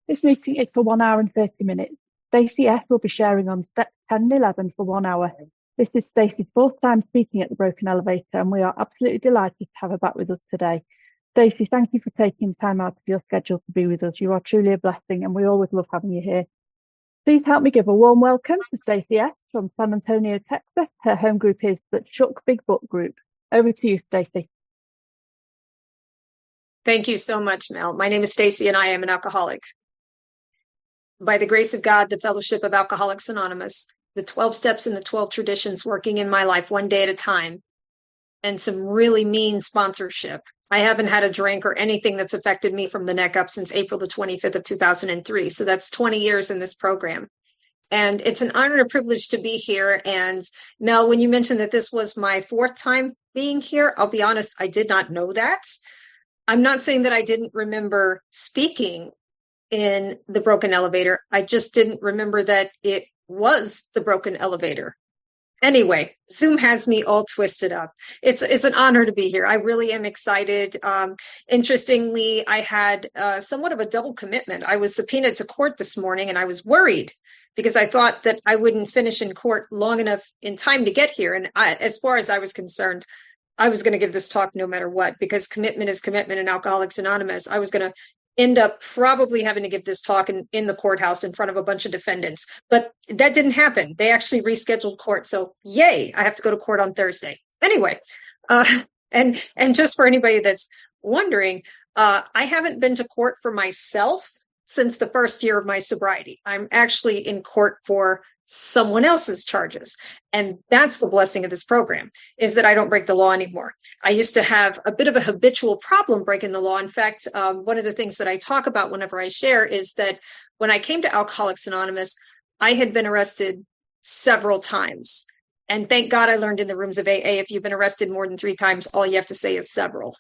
This meeting is for 1 hour and 30 minutes. Stacy S. will be sharing on steps 10 and 11 for 1 hour. This is Stacy's fourth time speaking at the Broken Elevator, and we are absolutely delighted to have her back with us today. Stacy, thank you for taking time out of your schedule to be with us. You are truly a blessing, and we always love having you here. Please help me give a warm welcome to Stacy S. from San Antonio, Texas. Her home group is the Chuck Big Book Group. Over to you, Stacy. Thank you so much, Mel. My name is Stacy, and I am an alcoholic. By the grace of God, the Fellowship of Alcoholics Anonymous, the 12 steps and the 12 traditions working in my life one day at a time, and some really mean sponsorship. I haven't had a drink or anything that's affected me from the neck up since April the 25th of 2003. So that's 20 years in this program. And it's an honor and a privilege to be here. And Mel, when you mentioned that this was my fourth time being here, I'll be honest, I did not know that. I'm not saying that I didn't remember speaking in the Broken Elevator. I just didn't remember that it was the Broken Elevator. Anyway, Zoom has me all twisted up. It's an honor to be here. I really am excited. Interestingly, I had somewhat of a double commitment. I was subpoenaed to court this morning, and I was worried because I thought that I wouldn't finish in court long enough in time to get here. And as far as I was concerned, I was going to give this talk no matter what, because commitment is commitment in Alcoholics Anonymous. I was going to end up probably having to give this talk in the courthouse in front of a bunch of defendants. But that didn't happen. They actually rescheduled court. So yay, I have to go to court on Thursday. Anyway, and just for anybody that's wondering, I haven't been to court for myself since the first year of my sobriety. I'm actually in court for someone else's charges. And that's the blessing of this program, is that I don't break the law anymore. I used to have a bit of a habitual problem breaking the law. In fact, one of the things that I talk about whenever I share is that when I came to Alcoholics Anonymous, I had been arrested several times. And thank God I learned in the rooms of AA, if you've been arrested more than 3 times, all you have to say is several.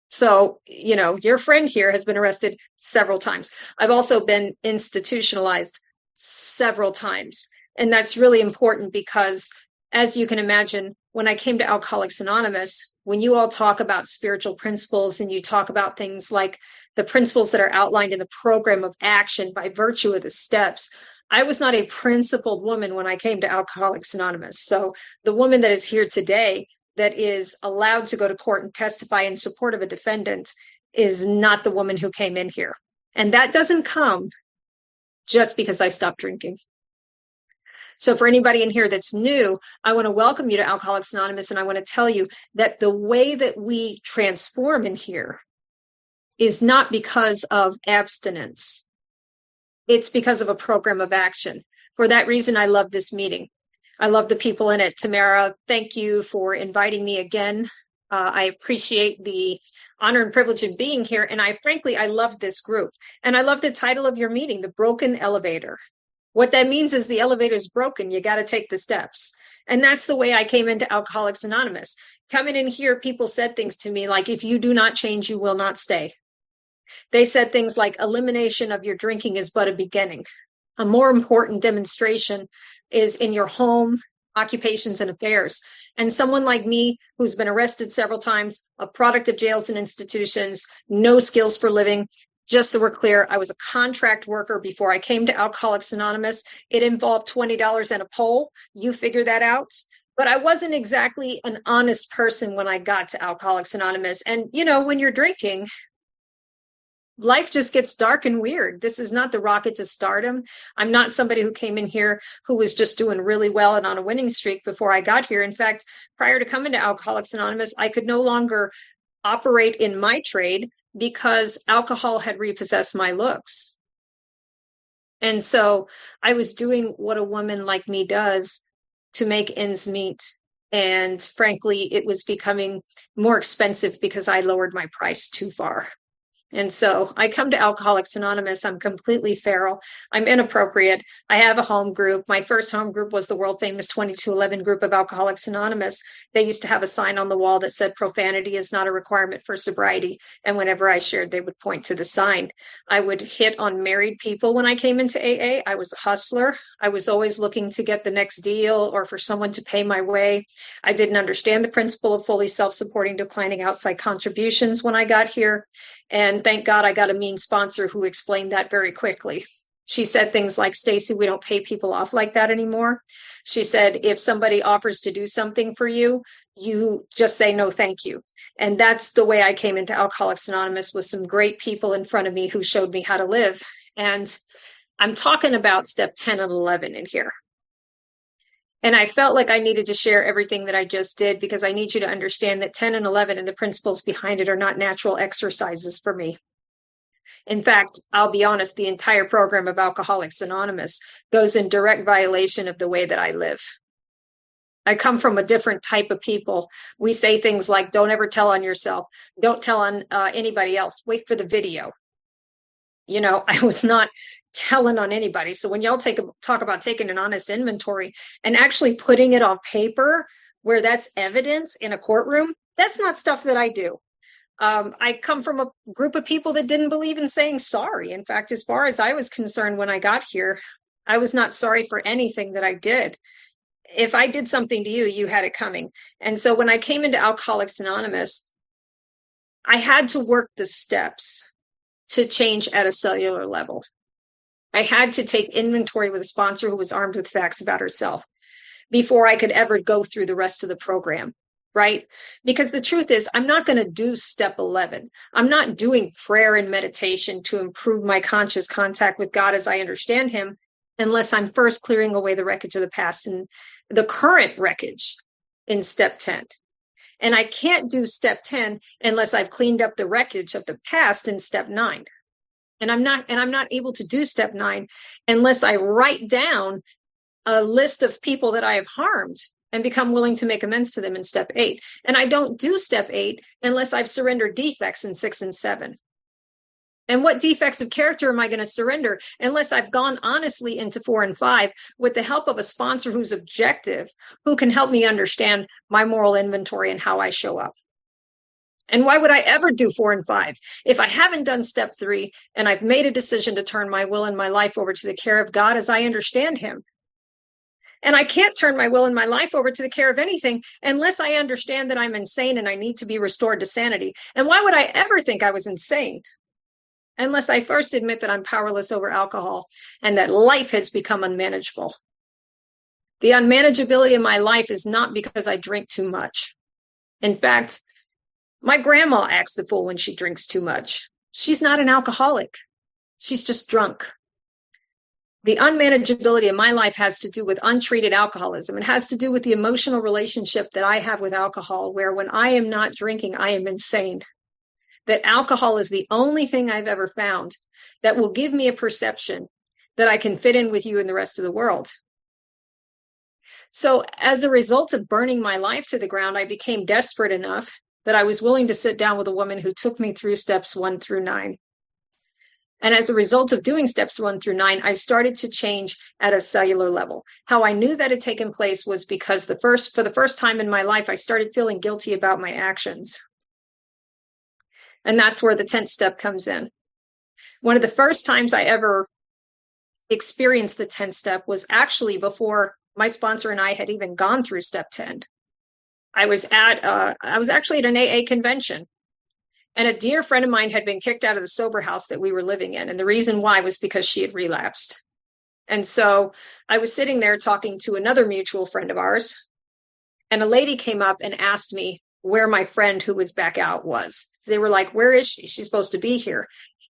So, your friend here has been arrested several times. I've also been institutionalized several times. And that's really important because, as you can imagine, when I came to Alcoholics Anonymous, when you all talk about spiritual principles and you talk about things like the principles that are outlined in the program of action by virtue of the steps, I was not a principled woman when I came to Alcoholics Anonymous. So the woman that is here today that is allowed to go to court and testify in support of a defendant is not the woman who came in here. And that doesn't come just because I stopped drinking. So for anybody in here that's new, I want to welcome you to Alcoholics Anonymous. And I want to tell you that the way that we transform in here is not because of abstinence. It's because of a program of action. For that reason, I love this meeting. I love the people in it. Tamara, thank you for inviting me again. I appreciate the honor and privilege of being here. And I love this group. And I love the title of your meeting, The Broken Elevator. What that means is the elevator is broken. You got to take the steps. And that's the way I came into Alcoholics Anonymous. Coming in here, people said things to me like, if you do not change, you will not stay. They said things like, elimination of your drinking is but a beginning. A more important demonstration is in your home, occupations, and affairs. And someone like me, who's been arrested several times, a product of jails and institutions, no skills for living. Just so we're clear, I was a contract worker before I came to Alcoholics Anonymous. It involved $20 and a pole. You figure that out. But I wasn't exactly an honest person when I got to Alcoholics Anonymous. And, when you're drinking, life just gets dark and weird. This is not the rocket to stardom. I'm not somebody who came in here who was just doing really well and on a winning streak before I got here. In fact, prior to coming to Alcoholics Anonymous, I could no longer operate in my trade because alcohol had repossessed my looks. And so I was doing what a woman like me does to make ends meet. And frankly, it was becoming more expensive because I lowered my price too far. And so I come to Alcoholics Anonymous. I'm completely feral. I'm inappropriate. I have a home group. My first home group was the world famous 2211 group of Alcoholics Anonymous. They used to have a sign on the wall that said profanity is not a requirement for sobriety. And whenever I shared, they would point to the sign. I would hit on married people when I came into AA. I was a hustler. I was always looking to get the next deal or for someone to pay my way. I didn't understand the principle of fully self-supporting declining outside contributions when I got here. And thank God I got a mean sponsor who explained that very quickly. She said things like, Stacy, we don't pay people off like that anymore. She said, if somebody offers to do something for you, you just say no, thank you. And that's the way I came into Alcoholics Anonymous, with some great people in front of me who showed me how to live. And I'm talking about step 10 and 11 in here. And I felt like I needed to share everything that I just did, because I need you to understand that 10 and 11 and the principles behind it are not natural exercises for me. In fact, I'll be honest, the entire program of Alcoholics Anonymous goes in direct violation of the way that I live. I come from a different type of people. We say things like, don't ever tell on yourself. Don't tell on anybody else. Wait for the video. You know, I was not telling on anybody. So when y'all talk about taking an honest inventory and actually putting it on paper where that's evidence in a courtroom, that's not stuff that I do. I come from a group of people that didn't believe in saying sorry. In fact, as far as I was concerned when I got here, I was not sorry for anything that I did. If I did something to you, you had it coming. And so when I came into Alcoholics Anonymous, I had to work the steps to change at a cellular level. I had to take inventory with a sponsor who was armed with facts about herself before I could ever go through the rest of the program, right? Because the truth is, I'm not going to do step 11. I'm not doing prayer and meditation to improve my conscious contact with God as I understand him, unless I'm first clearing away the wreckage of the past and the current wreckage in step 10. And I can't do step 10 unless I've cleaned up the wreckage of the past in step 9. And I'm not able to do step 9 unless I write down a list of people that I have harmed and become willing to make amends to them in step 8. And I don't do step 8 unless I've surrendered defects in 6 and 7. And what defects of character am I going to surrender unless I've gone honestly into 4 and 5 with the help of a sponsor who's objective, who can help me understand my moral inventory and how I show up? And why would I ever do 4 and 5 if I haven't done step 3 and I've made a decision to turn my will and my life over to the care of God as I understand him? And I can't turn my will and my life over to the care of anything unless I understand that I'm insane and I need to be restored to sanity. And why would I ever think I was insane unless I first admit that I'm powerless over alcohol and that life has become unmanageable? The unmanageability of my life is not because I drink too much. In fact, my grandma acts the fool when she drinks too much. She's not an alcoholic. She's just drunk. The unmanageability of my life has to do with untreated alcoholism. It has to do with the emotional relationship that I have with alcohol, where when I am not drinking, I am insane. That alcohol is the only thing I've ever found that will give me a perception that I can fit in with you and the rest of the world. So as a result of burning my life to the ground, I became desperate enough that I was willing to sit down with a woman who took me through steps 1 through 9. And as a result of doing steps 1 through 9, I started to change at a cellular level. How I knew that had taken place was because for the first time in my life, I started feeling guilty about my actions. And that's where the 10th step comes in. One of the first times I ever experienced the 10th step was actually before my sponsor and I had even gone through step 10. I was actually at an AA convention, and a dear friend of mine had been kicked out of the sober house that we were living in. And the reason why was because she had relapsed. And so I was sitting there talking to another mutual friend of ours, and a lady came up and asked me where my friend who was back out was. They were like, where is she? She's supposed to be here.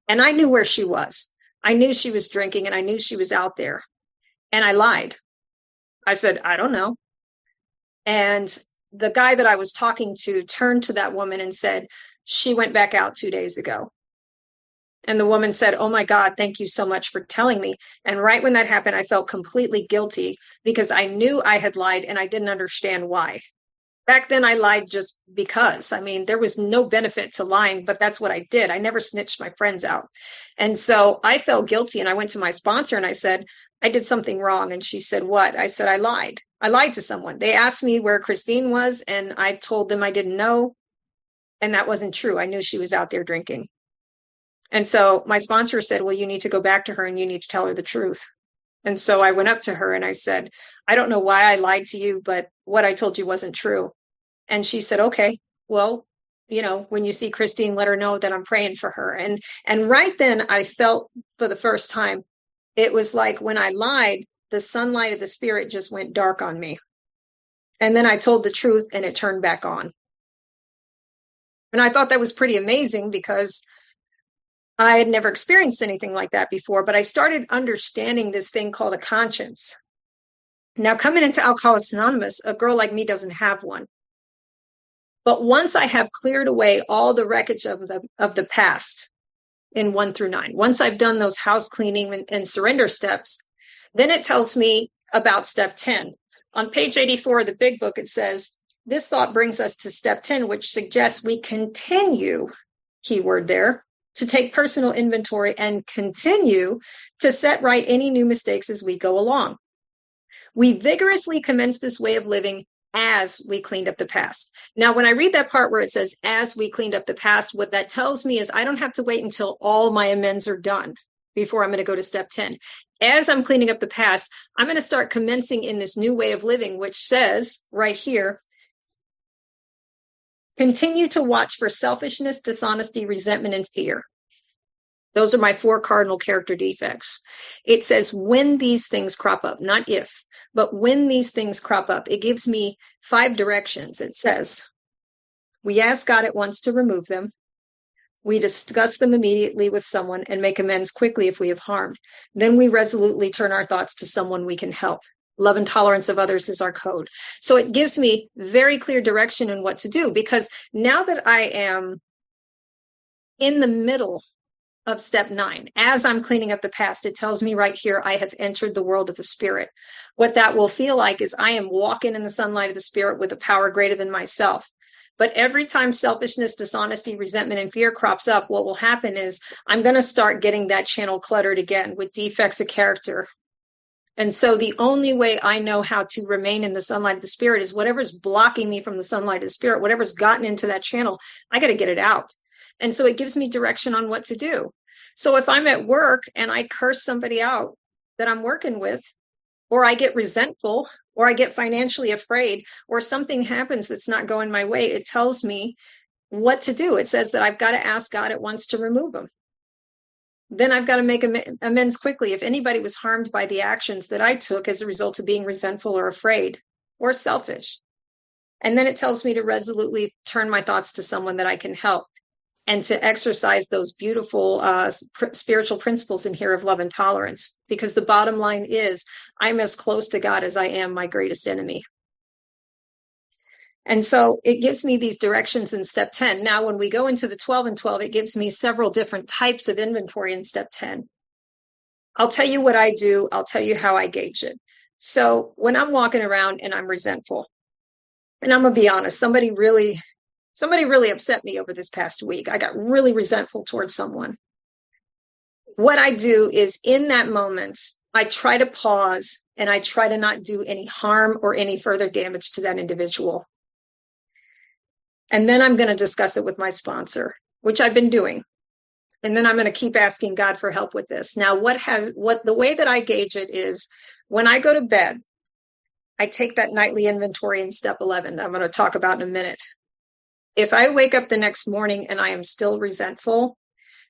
And I knew where she was. I knew she was drinking, and I knew she was out there. And I lied. I said, I don't know. And the guy that I was talking to turned to that woman and said, she went back out 2 days ago. And the woman said, oh my God, thank you so much for telling me. And right when that happened, I felt completely guilty because I knew I had lied and I didn't understand why. Back then I lied just because. I mean, there was no benefit to lying, but that's what I did. I never snitched my friends out. And so I felt guilty, and I went to my sponsor and I said, I did something wrong. And she said, what? I said, I lied. I lied to someone. They asked me where Christine was, and I told them I didn't know. And that wasn't true. I knew she was out there drinking. And so my sponsor said, well, you need to go back to her and you need to tell her the truth. And so I went up to her and I said, I don't know why I lied to you, but what I told you wasn't true. And she said, okay, well, when you see Christine, let her know that I'm praying for her. And right then I felt for the first time, it was like when I lied, the sunlight of the spirit just went dark on me. And then I told the truth and it turned back on. And I thought that was pretty amazing because I had never experienced anything like that before, but I started understanding this thing called a conscience. Now, coming into Alcoholics Anonymous, a girl like me doesn't have one. But once I have cleared away all the wreckage of the past in 1 through 9, once I've done those house cleaning and surrender steps, then it tells me about step 10. On page 84 of the big book, it says, this thought brings us to step 10, which suggests we continue, keyword there, to take personal inventory and continue to set right any new mistakes as we go along. We vigorously commence this way of living as we cleaned up the past. Now, when I read that part where it says, as we cleaned up the past, what that tells me is I don't have to wait until all my amends are done before I'm going to go to step 10. As I'm cleaning up the past, I'm going to start commencing in this new way of living, which says right here, continue to watch for selfishness, dishonesty, resentment, and fear. Those are my 4 cardinal character defects. It says when these things crop up, not if, but when these things crop up, it gives me 5 directions. It says, we ask God at once to remove them. We discuss them immediately with someone and make amends quickly if we have harmed. Then we resolutely turn our thoughts to someone we can help. Love and tolerance of others is our code. So it gives me very clear direction in what to do, because now that I am in the middle of step 9, as I'm cleaning up the past, it tells me right here, I have entered the world of the spirit. What that will feel like is I am walking in the sunlight of the spirit with a power greater than myself. But every time selfishness, dishonesty, resentment, and fear crops up, what will happen is I'm going to start getting that channel cluttered again with defects of character. And so the only way I know how to remain in the sunlight of the spirit is whatever's blocking me from the sunlight of the spirit, whatever's gotten into that channel, I got to get it out. And so it gives me direction on what to do. So if I'm at work and I curse somebody out that I'm working with, or I get resentful, or I get financially afraid, or something happens that's not going my way, it tells me what to do. It says that I've got to ask God at once to remove them. Then I've got to make amends quickly. If anybody was harmed by the actions that I took as a result of being resentful or afraid or selfish. And then it tells me to resolutely turn my thoughts to someone that I can help, and to exercise those beautiful spiritual principles in here of love and tolerance. Because the bottom line is, I'm as close to God as I am my greatest enemy. And so it gives me these directions in step 10. Now, when we go into the 12 and 12, it gives me several different types of inventory in step 10. I'll tell you what I do. I'll tell you how I gauge it. So when I'm walking around and I'm resentful, and I'm going to be honest, somebody really upset me over this past week. I got really resentful towards someone. What I do is in that moment, I try to pause and I try to not do any harm or any further damage to that individual. And then I'm going to discuss it with my sponsor, which I've been doing. And then I'm going to keep asking God for help with this. Now, the way that I gauge it is when I go to bed, I take that nightly inventory in step 11. I'm going to talk about in a minute. If I wake up the next morning and I am still resentful,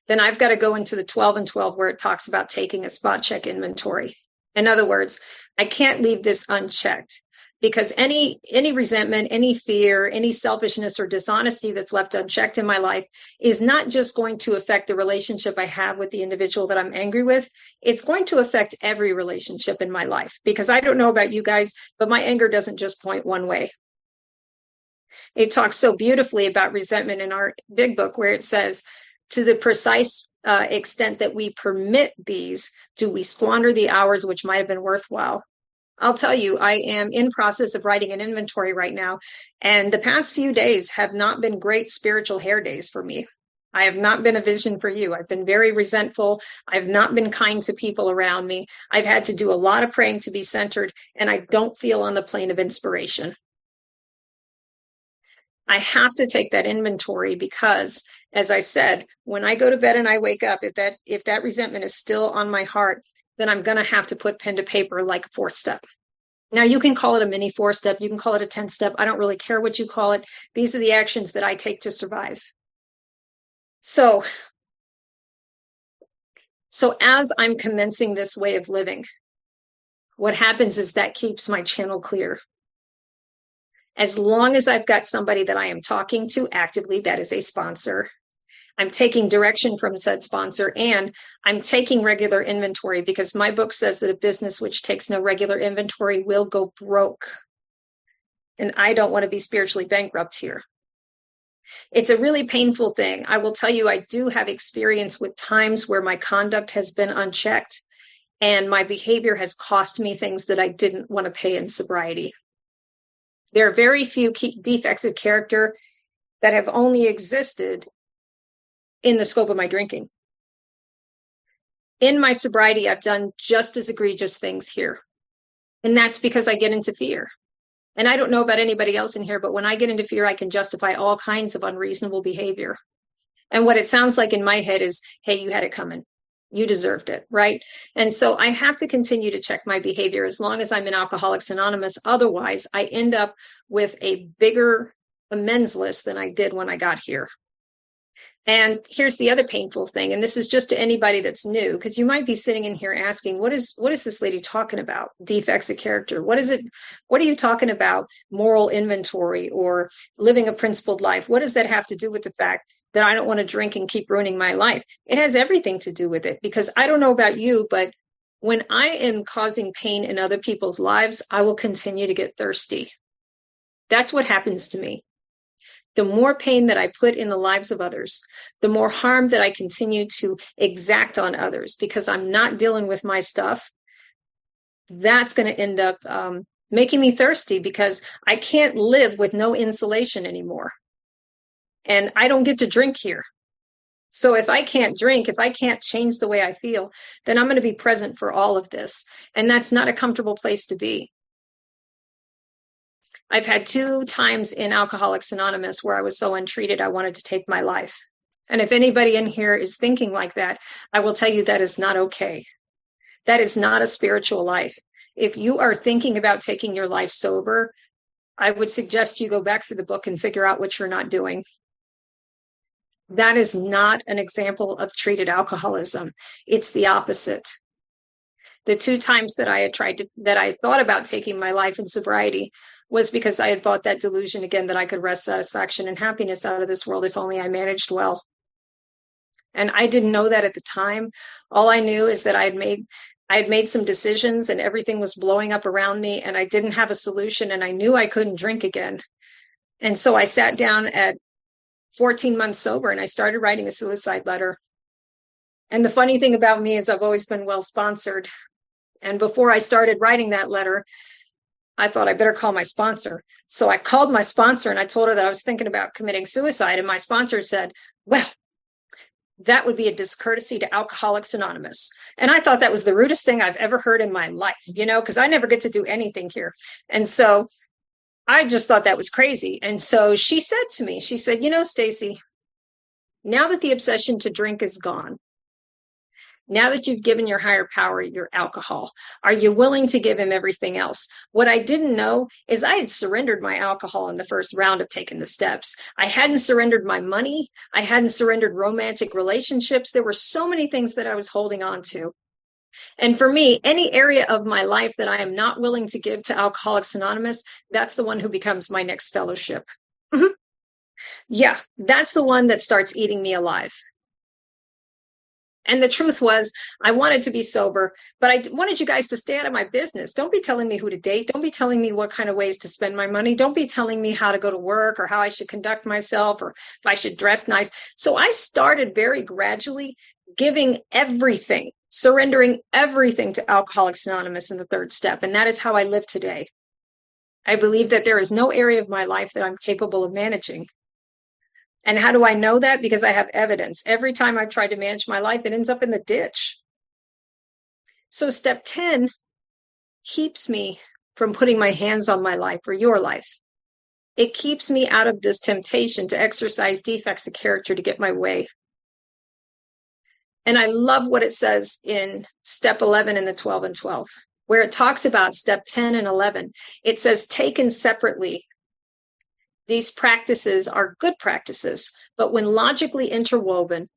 then I've got to go into the 12 and 12 where it talks about taking a spot check inventory. In other words, I can't leave this unchecked, because any resentment, any fear, any selfishness or dishonesty that's left unchecked in my life is not just going to affect the relationship I have with the individual that I'm angry with. It's going to affect every relationship in my life, because I don't know about you guys, but my anger doesn't just point one way. It talks so beautifully about resentment in our big book, where it says, to the precise extent that we permit these, do we squander the hours which might have been worthwhile? I'll tell you, I am in process of writing an inventory right now, and the past few days have not been great spiritual hair days for me. I have not been a vision for you. I've been very resentful. I've not been kind to people around me. I've had to do a lot of praying to be centered, and I don't feel on the plane of inspiration. I have to take that inventory because, as I said, when I go to bed and I wake up, if that resentment is still on my heart, then I'm going to have to put pen to paper like a 4th step. Now, you can call it a mini 4-step, you can call it a 10-step. I don't really care what you call it. These are the actions that I take to survive. So as I'm commencing this way of living, what happens is that keeps my channel clear. As long as I've got somebody that I am talking to actively, that is a sponsor, I'm taking direction from said sponsor, and I'm taking regular inventory, because my book says that a business which takes no regular inventory will go broke. And I don't want to be spiritually bankrupt here. It's a really painful thing. I will tell you, I do have experience with times where my conduct has been unchecked and my behavior has cost me things that I didn't want to pay in sobriety. There are very few defects of character that have only existed in the scope of my drinking. In my sobriety, I've done just as egregious things here. And that's because I get into fear. And I don't know about anybody else in here, but when I get into fear, I can justify all kinds of unreasonable behavior. And what it sounds like in my head is, hey, you had it coming. You deserved it, right? And so I have to continue to check my behavior as long as I'm in Alcoholics Anonymous. Otherwise, I end up with a bigger amends list than I did when I got here. And here's the other painful thing, and this is just to anybody that's new, because you might be sitting in here asking, what is this lady talking about? Defects of character. What is it? What are you talking about? Moral inventory or living a principled life? What does that have to do with the fact that I don't want to drink and keep ruining my life? It has everything to do with it, because I don't know about you, but when I am causing pain in other people's lives, I will continue to get thirsty. That's what happens to me. The more pain that I put in the lives of others, the more harm that I continue to exact on others, because I'm not dealing with my stuff. That's going to end up making me thirsty, because I can't live with no insulation anymore. And I don't get to drink here. So if I can't drink, if I can't change the way I feel, then I'm going to be present for all of this. And that's not a comfortable place to be. I've had 2 times in Alcoholics Anonymous where I was so untreated, I wanted to take my life. And if anybody in here is thinking like that, I will tell you that is not okay. That is not a spiritual life. If you are thinking about taking your life sober, I would suggest you go back through the book and figure out what you're not doing. That is not an example of treated alcoholism. It's the opposite. The 2 times that I thought about taking my life in sobriety was because I had bought that delusion again that I could wrest satisfaction and happiness out of this world if only I managed well. And I didn't know that at the time. All I knew is that I had made some decisions and everything was blowing up around me and I didn't have a solution and I knew I couldn't drink again. And so I sat down at 14 months sober and I started writing a suicide letter. And the funny thing about me is I've always been well sponsored. And before I started writing that letter, I thought I better call my sponsor. So I called my sponsor and I told her that I was thinking about committing suicide. And my sponsor said, well, that would be a discourtesy to Alcoholics Anonymous. And I thought that was the rudest thing I've ever heard in my life, because I never get to do anything here. And so I just thought that was crazy. And so she said to me, she said, Stacy, now that the obsession to drink is gone, now that you've given your higher power your alcohol, are you willing to give him everything else? What I didn't know is I had surrendered my alcohol in the first round of taking the steps. I hadn't surrendered my money. I hadn't surrendered romantic relationships. There were so many things that I was holding on to. And for me, any area of my life that I am not willing to give to Alcoholics Anonymous, that's the one who becomes my next fellowship. Yeah, that's the one that starts eating me alive. And the truth was, I wanted to be sober, but I wanted you guys to stay out of my business. Don't be telling me who to date. Don't be telling me what kind of ways to spend my money. Don't be telling me how to go to work or how I should conduct myself or if I should dress nice. So I started very gradually giving everything, surrendering everything to Alcoholics Anonymous in the 3rd step. And that is how I live today. I believe that there is no area of my life that I'm capable of managing. And how do I know that? Because I have evidence. Every time I've tried to manage my life, it ends up in the ditch. So step 10 keeps me from putting my hands on my life or your life. It keeps me out of this temptation to exercise defects of character to get my way. And I love what it says in step 11 in the 12 and 12. where it talks about step 10 and 11. It says, taken separately, these practices are good practices, but when logically interwoven,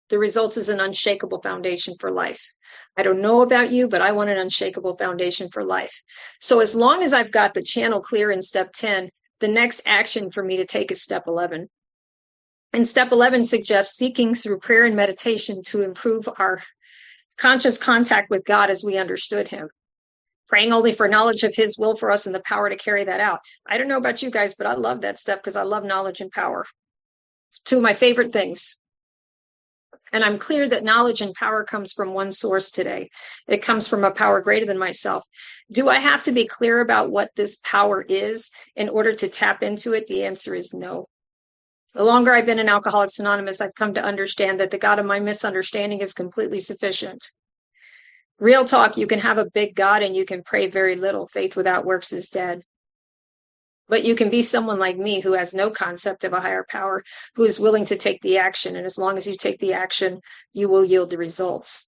the result is an unshakable foundation for life. I don't know about you, but I want an unshakable foundation for life. So as long as I've got the channel clear in step 10, the next action for me to take is step 11. And step 11 suggests seeking through prayer and meditation to improve our conscious contact with God as we understood him. Praying only for knowledge of his will for us and the power to carry that out. I don't know about you guys, but I love that step because I love knowledge and power. It's two of my favorite things. And I'm clear that knowledge and power comes from one source today. It comes from a power greater than myself. Do I have to be clear about what this power is in order to tap into it? The answer is no. The longer I've been in Alcoholics Anonymous, I've come to understand that the God of my misunderstanding is completely sufficient. Real talk, you can have a big God and you can pray very little. Faith without works is dead. But you can be someone like me who has no concept of a higher power, who is willing to take the action. And as long as you take the action, you will yield the results.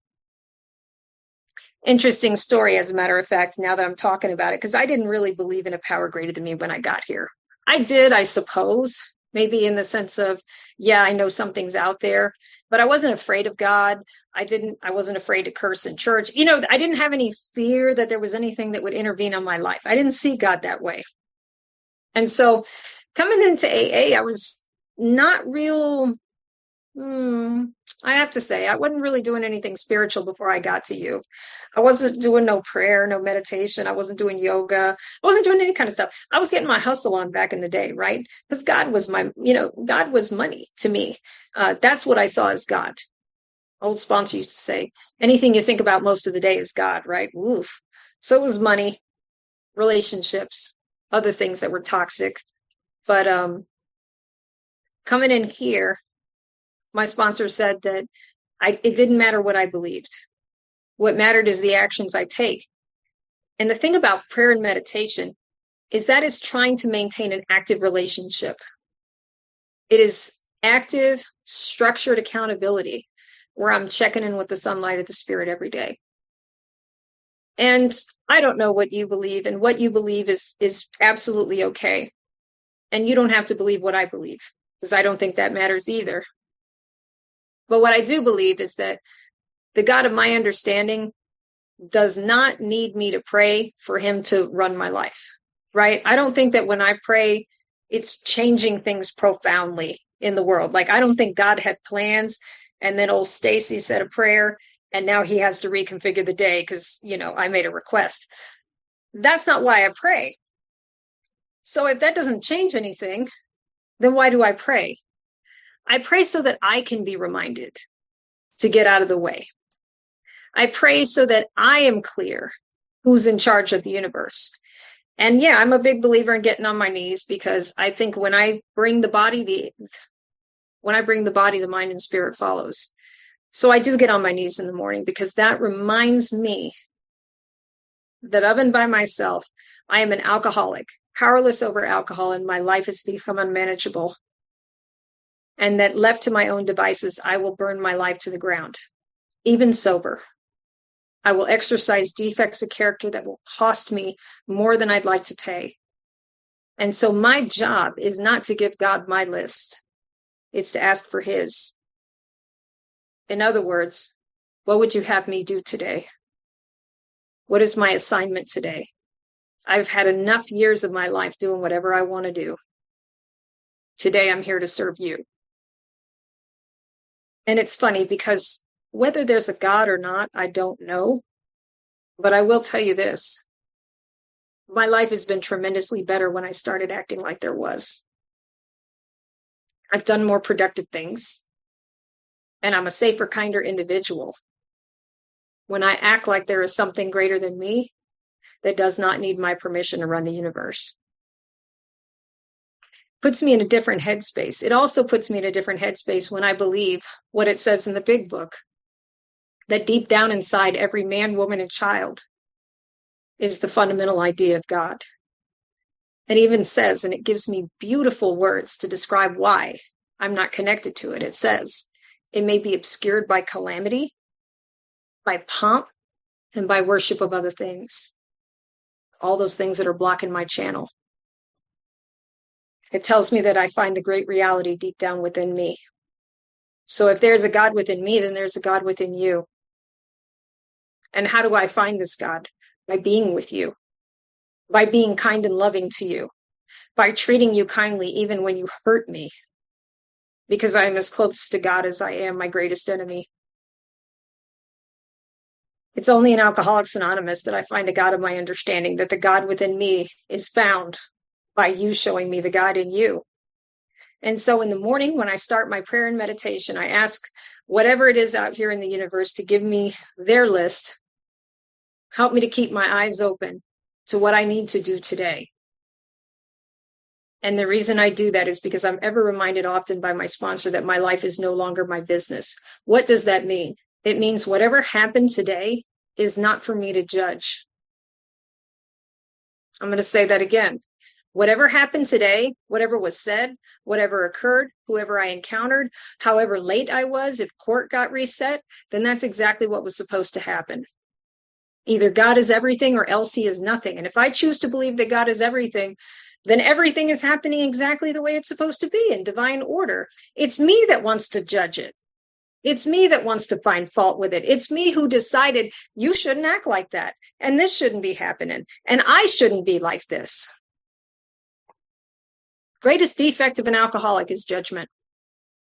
Interesting story, as a matter of fact, now that I'm talking about it, because I didn't really believe in a power greater than me when I got here. I did, I suppose, maybe in the sense of, yeah, I know something's out there, but I wasn't afraid of God. I wasn't afraid to curse in church. You know, I didn't have any fear that there was anything that would intervene on my life. I didn't see God that way. And so coming into AA, I was not real, I have to say, I wasn't really doing anything spiritual before I got to you. I wasn't doing no prayer, no meditation. I wasn't doing yoga. I wasn't doing any kind of stuff. I was getting my hustle on back in the day, right? Because God was God was money to me. That's what I saw as God. Old sponsor used to say, anything you think about most of the day is God, right? Oof. So it was money, relationships, other things that were toxic. But coming in here, my sponsor said that it didn't matter what I believed. What mattered is the actions I take. And the thing about prayer and meditation is that is trying to maintain an active relationship. It is active, structured accountability where I'm checking in with the sunlight of the spirit every day. And I don't know what you believe, and what you believe is absolutely okay. And you don't have to believe what I believe, because I don't think that matters either. But what I do believe is that the God of my understanding does not need me to pray for him to run my life, right? I don't think that when I pray, it's changing things profoundly in the world. Like, I don't think God had plans, and then old Stacy said a prayer, and now he has to reconfigure the day because, I made a request. That's not why I pray. So if that doesn't change anything, then why do I pray? I pray so that I can be reminded to get out of the way. I pray so that I am clear who's in charge of the universe. And yeah, I'm a big believer in getting on my knees, because I think when I bring the body, the mind and spirit follows. So I do get on my knees in the morning, because that reminds me that of and by myself, I am an alcoholic, powerless over alcohol, and my life has become unmanageable. And that left to my own devices, I will burn my life to the ground, even sober. I will exercise defects of character that will cost me more than I'd like to pay. And so my job is not to give God my list. It's to ask for his. In other words, what would you have me do today? What is my assignment today? I've had enough years of my life doing whatever I want to do. Today, I'm here to serve you. And it's funny, because whether there's a God or not, I don't know. But I will tell you this. My life has been tremendously better when I started acting like there was. I've done more productive things. And I'm a safer, kinder individual when I act like there is something greater than me that does not need my permission to run the universe. Puts me in a different headspace. It also puts me in a different headspace when I believe what it says in the big book, that deep down inside every man, woman, and child is the fundamental idea of God. It even says, and it gives me beautiful words to describe why I'm not connected to it. It says, it may be obscured by calamity, by pomp, and by worship of other things, all those things that are blocking my channel. It tells me that I find the great reality deep down within me. So if there's a God within me, then there's a God within you. And how do I find this God? By being with you, by being kind and loving to you, by treating you kindly even when you hurt me, because I am as close to God as I am my greatest enemy. It's only in Alcoholics Anonymous that I find a God of my understanding, that the God within me is found by you showing me the God in you. And so in the morning, when I start my prayer and meditation, I ask whatever it is out here in the universe to give me their list. Help me to keep my eyes open to what I need to do today. And the reason I do that is because I'm ever reminded often by my sponsor that my life is no longer my business. What does that mean? It means whatever happened today is not for me to judge. I'm going to say that again. Whatever happened today, whatever was said, whatever occurred, whoever I encountered, however late I was, if court got reset, then that's exactly what was supposed to happen. Either God is everything or else he is nothing. And if I choose to believe that God is everything, then everything is happening exactly the way it's supposed to be in divine order. It's me that wants to judge it. It's me that wants to find fault with it. It's me who decided you shouldn't act like that. And this shouldn't be happening. And I shouldn't be like this. Greatest defect of an alcoholic is judgment.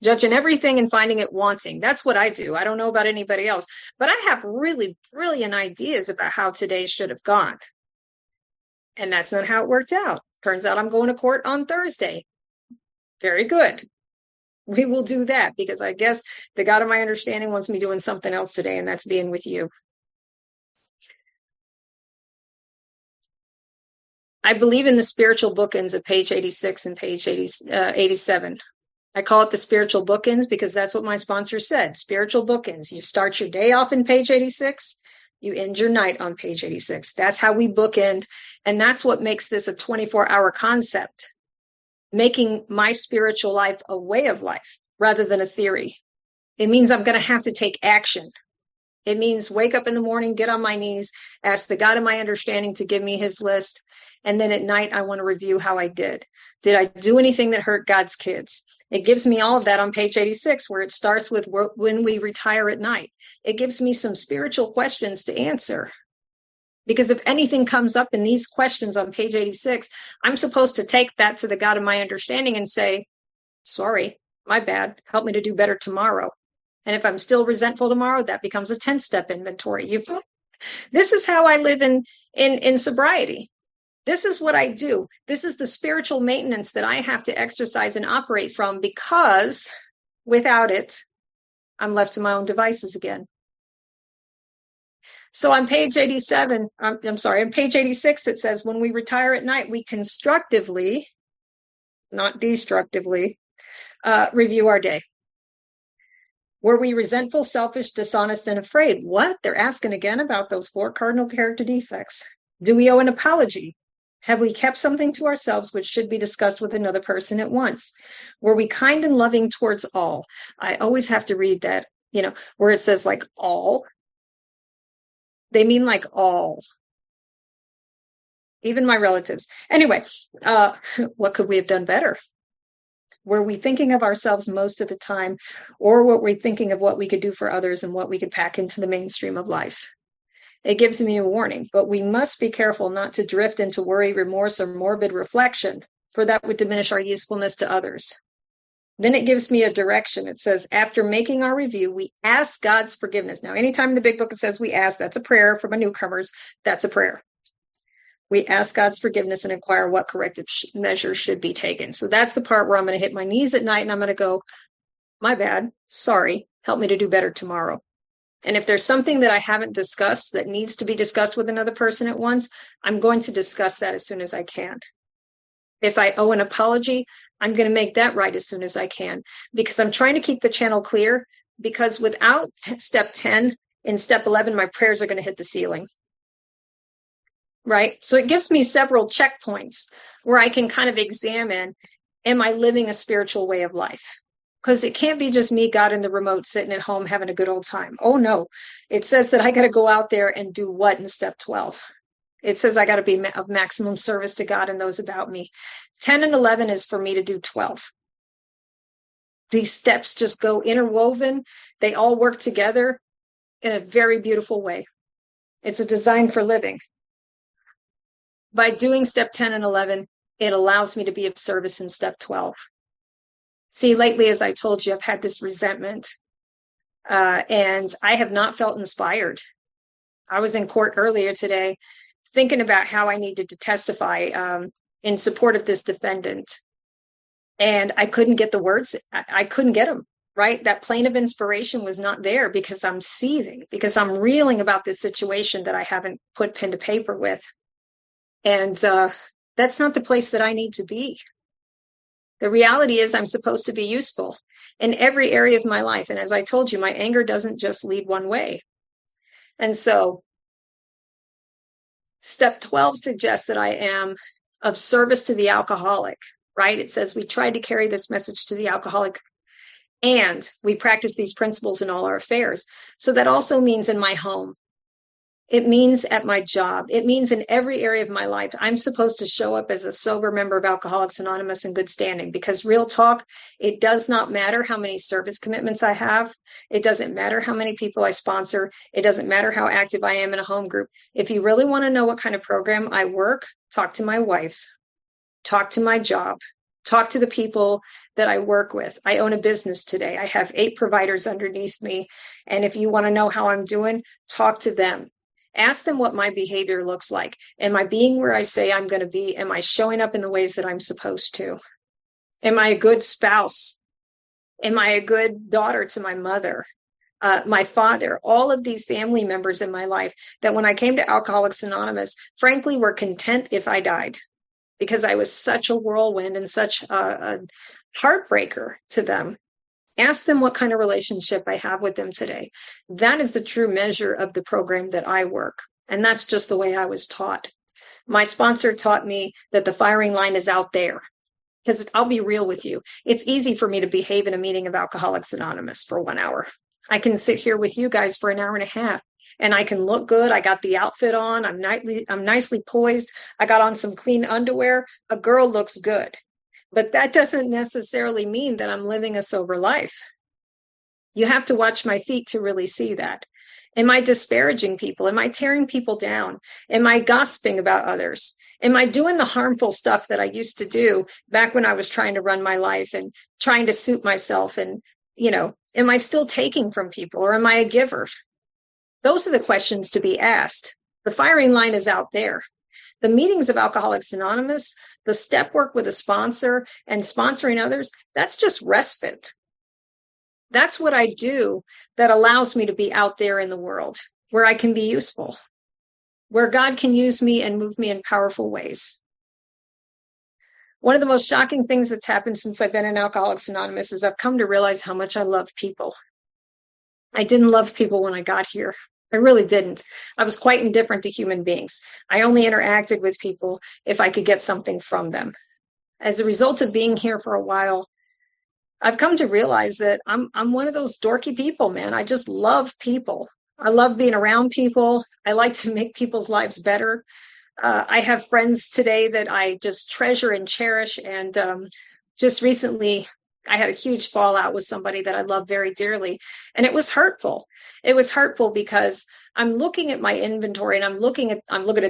Judging everything and finding it wanting. That's what I do. I don't know about anybody else, but I have really brilliant ideas about how today should have gone. And that's not how it worked out. Turns out I'm going to court on Thursday. Very good. We will do that because I guess the God of my understanding wants me doing something else today, and that's being with you. I believe in the spiritual bookends of page 86 and page 87. I call it the spiritual bookends because that's what my sponsor said. Spiritual bookends. You start your day off in page 86. You end your night on page 86. That's how we bookend. And that's what makes this a 24-hour concept, making my spiritual life a way of life rather than a theory. It means I'm going to have to take action. It means wake up in the morning, get on my knees, ask the God of my understanding to give me his list. And then at night, I want to review how I did. Did I do anything that hurt God's kids? It gives me all of that on page 86, where it starts with when we retire at night. It gives me some spiritual questions to answer. Because if anything comes up in these questions on page 86, I'm supposed to take that to the God of my understanding and say, sorry, my bad. Help me to do better tomorrow. And if I'm still resentful tomorrow, that becomes a 10-step inventory. This is how I live in sobriety. This is what I do. This is the spiritual maintenance that I have to exercise and operate from, because without it, I'm left to my own devices again. So on page 87, on page 86, it says, when we retire at night, we constructively, not destructively, review our day. Were we resentful, selfish, dishonest, and afraid? What? They're asking again about those 4 cardinal character defects. Do we owe an apology? Have we kept something to ourselves which should be discussed with another person at once? Were we kind and loving towards all? I always have to read that, where it says like all. They mean like all. Even my relatives. Anyway, what could we have done better? Were we thinking of ourselves most of the time, or were we thinking of what we could do for others and what we could pack into the mainstream of life? It gives me a warning, but we must be careful not to drift into worry, remorse, or morbid reflection, for that would diminish our usefulness to others. Then it gives me a direction. It says, after making our review, we ask God's forgiveness. Now, anytime in the big book it says we ask, that's a prayer for my newcomers. That's a prayer. We ask God's forgiveness and inquire what corrective measures should be taken. So that's the part where I'm going to hit my knees at night and I'm going to go, my bad, sorry, help me to do better tomorrow. And if there's something that I haven't discussed that needs to be discussed with another person at once, I'm going to discuss that as soon as I can. If I owe an apology, I'm going to make that right as soon as I can, because I'm trying to keep the channel clear, because without step 10, in step 11, my prayers are going to hit the ceiling. Right? So it gives me several checkpoints where I can kind of examine, am I living a spiritual way of life? because it can't be just me, God in the remote, sitting at home having a good old time. Oh, no. It says that I got to go out there and do what in step 12? It says I got to be of maximum service to God and those about me. 10 and 11 is for me to do 12. These steps just go interwoven. They all work together in a very beautiful way. It's a design for living. By doing step 10 and 11, it allows me to be of service in step 12. See, lately, as I told you, I've had this resentment, and I have not felt inspired. I was in court earlier today thinking about how I needed to testify in support of this defendant, and I couldn't get the words. I couldn't get them, right? That plane of inspiration was not there because I'm seething, because I'm reeling about this situation that I haven't put pen to paper with. And that's not the place that I need to be. The reality is I'm supposed to be useful in every area of my life. And as I told you, my anger doesn't just lead one way. And so step 12 suggests that I am of service to the alcoholic, right? It says we tried to carry this message to the alcoholic and we practice these principles in all our affairs. So that also means in my home. It means at my job. It means in every area of my life. I'm supposed to show up as a sober member of Alcoholics Anonymous in good standing, because real talk, it does not matter how many service commitments I have. It doesn't matter how many people I sponsor. It doesn't matter how active I am in a home group. If you really want to know what kind of program I work, talk to my wife, talk to my job, talk to the people that I work with. I own a business today. I have 8 providers underneath me. And if you want to know how I'm doing, talk to them. Ask them what my behavior looks like. Am I being where I say I'm going to be? Am I showing up in the ways that I'm supposed to? Am I a good spouse? Am I a good daughter to my mother, my father? All of these family members in my life that when I came to Alcoholics Anonymous, frankly, were content if I died, because I was such a whirlwind and such a heartbreaker to them. Ask them what kind of relationship I have with them today. That is the true measure of the program that I work. And that's just the way I was taught. My sponsor taught me that the firing line is out there. Because I'll be real with you. It's easy for me to behave in a meeting of Alcoholics Anonymous for 1 hour. I can sit here with you guys for an hour and a half. And I can look good. I got the outfit on. I'm nicely poised. I got on some clean underwear. A girl looks good. But that doesn't necessarily mean that I'm living a sober life. You have to watch my feet to really see that. Am I disparaging people? Am I tearing people down? Am I gossiping about others? Am I doing the harmful stuff that I used to do back when I was trying to run my life and trying to suit myself? And, am I still taking from people, or am I a giver? Those are the questions to be asked. The firing line is out there. The meetings of Alcoholics Anonymous, the step work with a sponsor and sponsoring others, that's just respite. That's what I do that allows me to be out there in the world where I can be useful, where God can use me and move me in powerful ways. One of the most shocking things that's happened since I've been in Alcoholics Anonymous is I've come to realize how much I love people. I didn't love people when I got here. I really didn't. I was quite indifferent to human beings. I only interacted with people if I could get something from them. As a result of being here for a while, I've come to realize that I'm one of those dorky people, man. I just love people. I love being around people. I like to make people's lives better. I have friends today that I just treasure and cherish. And just recently, I had a huge fallout with somebody that I love very dearly. And it was hurtful. It was hurtful because I'm looking at my inventory and I'm looking at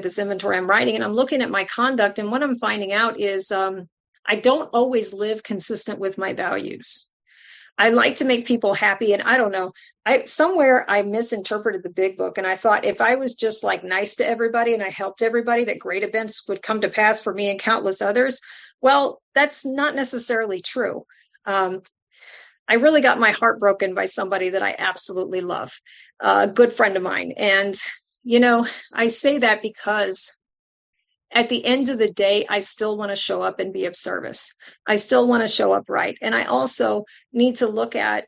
this inventory I'm writing, and I'm looking at my conduct. And what I'm finding out is I don't always live consistent with my values. I like to make people happy. And I don't know, somewhere I misinterpreted the big book. And I thought if I was just like nice to everybody and I helped everybody, that great events would come to pass for me and countless others. Well, that's not necessarily true. I really got my heart broken by somebody that I absolutely love, a good friend of mine. And, I say that because at the end of the day, I still want to show up and be of service. I still want to show up right. And I also need to look at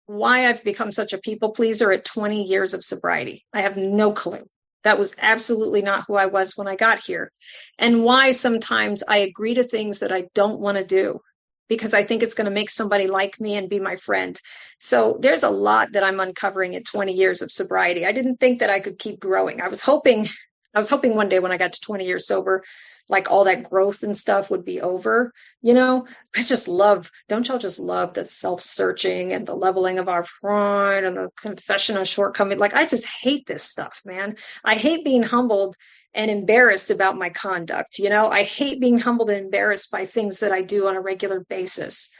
why I've become such a people pleaser at 20 years of sobriety. I have no clue. That was absolutely not who I was when I got here. And why sometimes I agree to things that I don't want to do. because I think it's going to make somebody like me and be my friend. So there's a lot that I'm uncovering at 20 years of sobriety. I didn't think that I could keep growing. I was hoping one day when I got to 20 years sober, like all that growth and stuff would be over. Don't y'all just love that self-searching and the leveling of our pride and the confession of shortcoming? Like, I just hate this stuff, man. I hate being humbled and embarrassed about my conduct. I hate being humbled and embarrassed by things that I do on a regular basis.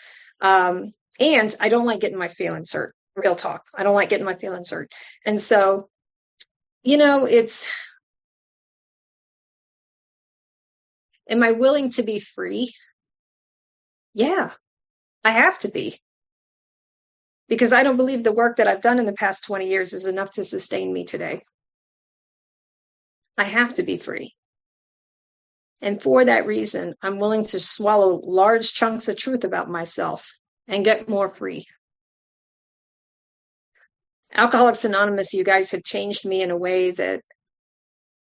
And I don't like getting my feelings hurt. Real talk. I don't like getting my feelings hurt. And so, am I willing to be free? Yeah, I have to be. Because I don't believe the work that I've done in the past 20 years is enough to sustain me today. I have to be free. And for that reason, I'm willing to swallow large chunks of truth about myself and get more free. Alcoholics Anonymous, you guys have changed me in a way that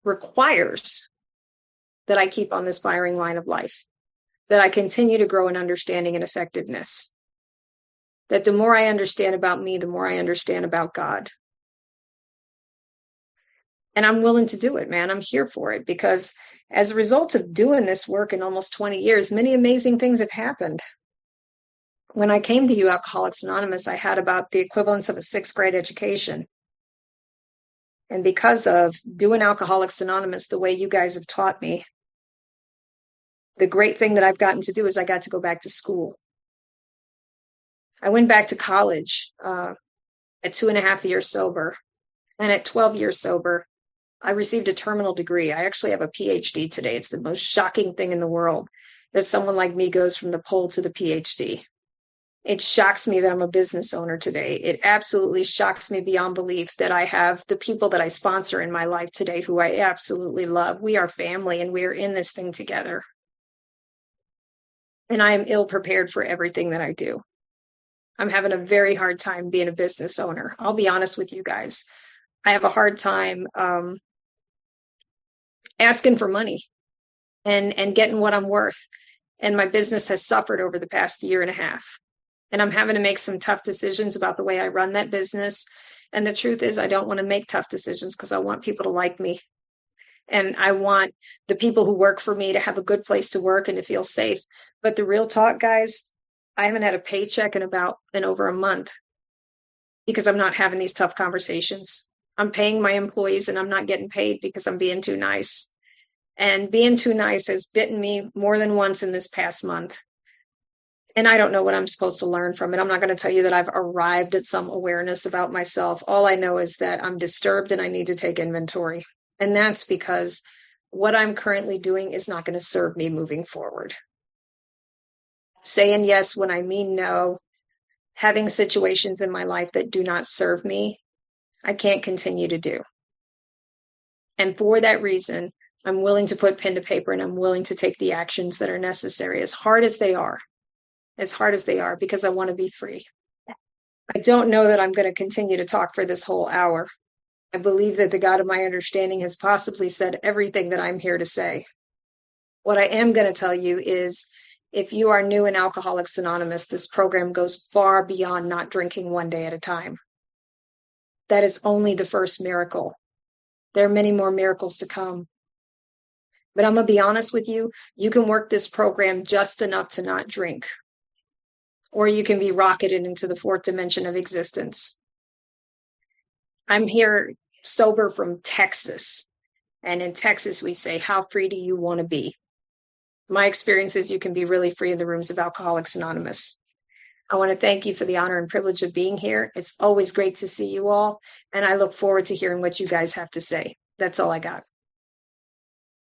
requires that I keep on this firing line of life, that I continue to grow in understanding and effectiveness, that the more I understand about me, the more I understand about God. And I'm willing to do it, man. I'm here for it, because as a result of doing this work in almost 20 years, many amazing things have happened. When I came to you, Alcoholics Anonymous, I had about the equivalence of a 6th grade education. And because of doing Alcoholics Anonymous the way you guys have taught me, the great thing that I've gotten to do is I got to go back to school. I went back to college at 2.5 years sober. And at 12 years sober, I received a terminal degree. I actually have a PhD today. It's the most shocking thing in the world that someone like me goes from the pole to the PhD. It shocks me that I'm a business owner today. It absolutely shocks me beyond belief that I have the people that I sponsor in my life today who I absolutely love. We are family and we are in this thing together. And I am ill prepared for everything that I do. I'm having a very hard time being a business owner. I'll be honest with you guys. I have a hard time asking for money and getting what I'm worth. And my business has suffered over the past 1.5 years. And I'm having to make some tough decisions about the way I run that business. And the truth is, I don't want to make tough decisions because I want people to like me. And I want the people who work for me to have a good place to work and to feel safe. But the real talk, guys, I haven't had a paycheck in over a month because I'm not having these tough conversations. I'm paying my employees and I'm not getting paid because I'm being too nice. And being too nice has bitten me more than once in this past month. And I don't know what I'm supposed to learn from it. I'm not going to tell you that I've arrived at some awareness about myself. All I know is that I'm disturbed and I need to take inventory. And that's because what I'm currently doing is not going to serve me moving forward. Saying yes when I mean no, having situations in my life that do not serve me, I can't continue to do. And for that reason, I'm willing to put pen to paper and I'm willing to take the actions that are necessary, as hard as they are, because I want to be free. I don't know that I'm going to continue to talk for this whole hour. I believe that the God of my understanding has possibly said everything that I'm here to say. What I am going to tell you is, if you are new in Alcoholics Anonymous, this program goes far beyond not drinking one day at a time. That is only the first miracle. There are many more miracles to come. But I'm going to be honest with you, you can work this program just enough to not drink. Or you can be rocketed into the 4th dimension of existence. I'm here sober from Texas. And in Texas, we say, how free do you want to be? My experience is you can be really free in the rooms of Alcoholics Anonymous. I want to thank you for the honor and privilege of being here. It's always great to see you all. And I look forward to hearing what you guys have to say. That's all I got.